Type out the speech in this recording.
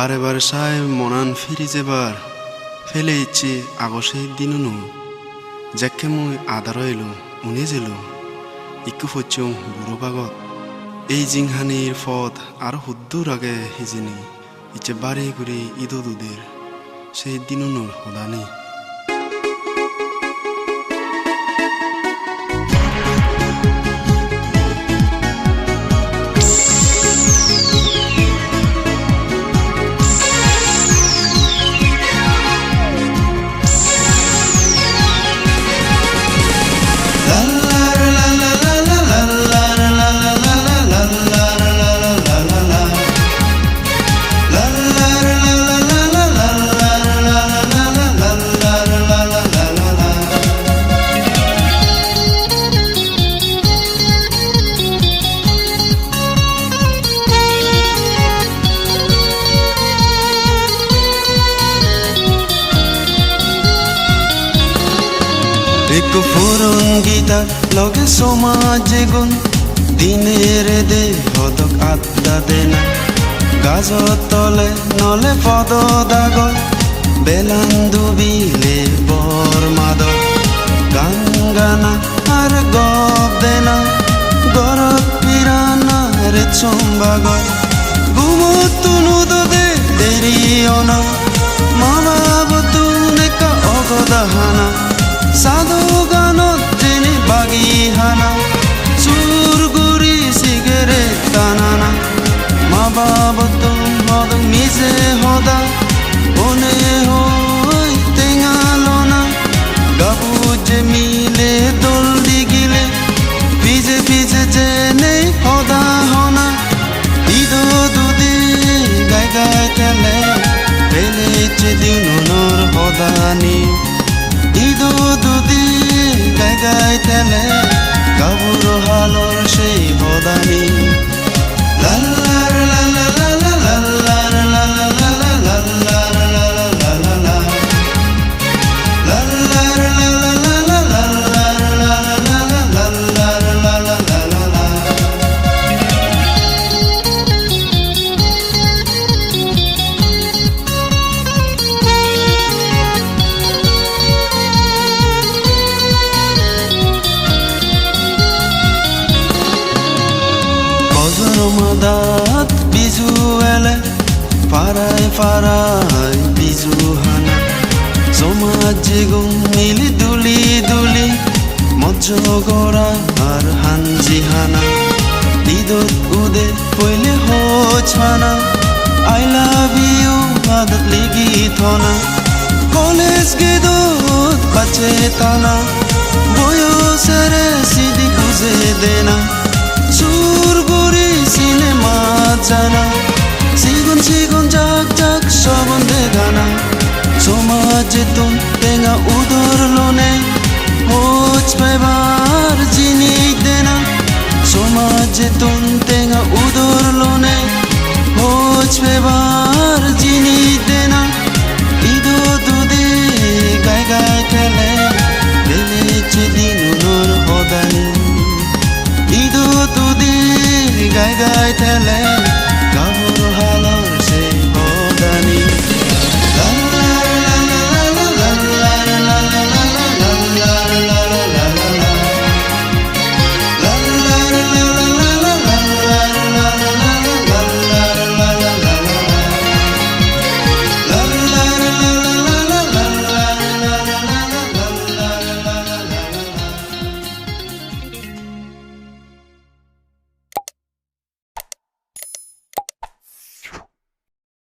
বারে বারে সাই মনান ফিরি যেবার ফেলে ইচ্ছে আগসেই দিনুনু যাকে মই আদার এলো উনি যেলো ইকু ফচুং বুড়ো বাগত এই জিংহানির পথ আর হুদ্দুর আগে হিজিনি ইচ্ছে বারে ঘুরি ইদো দুদের সেই দিনুনুর হদানি একটু ফুরন গীতার লগে সমাজে গুণ দিনের দে হদক আড্ডা দেনা গাজর তলে নলে পদ দাগ বেলান ডুবিলে বর মাদক গান গানা আর গপ দেনা গরত পিরানা রে চম্বাগ গুমত তুনু দে দেরি অনা মাবাব তুনেকা অগদাহানা সাধু গানত ট্রেনে বাগি হানা চুর গুড়ি সিগারেট টানানা মা বাবা তুম হদ নিজে হদা বনে হই তেঙালনা গাবু যে মিলে দোল দিগিলে ভিজে ভিজে যে নেই হদা হনা ইদো দুদি গাই গাই তেলে পেলেছে দিনুর হদানি ইদো দুদি গাই গাই তেলে গাবুর হালর সেই হদানি লাল্লার লাল্লা লাল্লা লাল্লার লাল্লা লাল্লা লাল্লার লাল্লা লাল্লা লাল্লার লাল্লা লাল্লা লাল্লার লাল্লা লাল্লার লাল্লা মাদাত বিজু এলে পাড়ায় পাড়ায় বিজু হানা সমাজ গুম মিলি দুলি দুলি মজ্জ গড়া আর হানজি হানা ঈদত উদে পইলে হোছানা আই লাভ ইউ আদত লিগি থনা কলেজ গেদত বাচে তানা বয়সেরে সিদি খুঁজে দেনা সুর গুড়ি সিনেমা জানা সিগুন সিগুন জাক জাক সবন্দে গানা সমাজে তুম তেঙা উদর লোনে হোচ পাইবার জিনিস দেনা সমাজে তুম তেঙা উদর লোনে হোচ পাইবার জিনিস দেনা ইদো দুদি গাই গাই খেলে বেলেছে দিনুর হদানি ইদো তুদি গাই গাই তেলে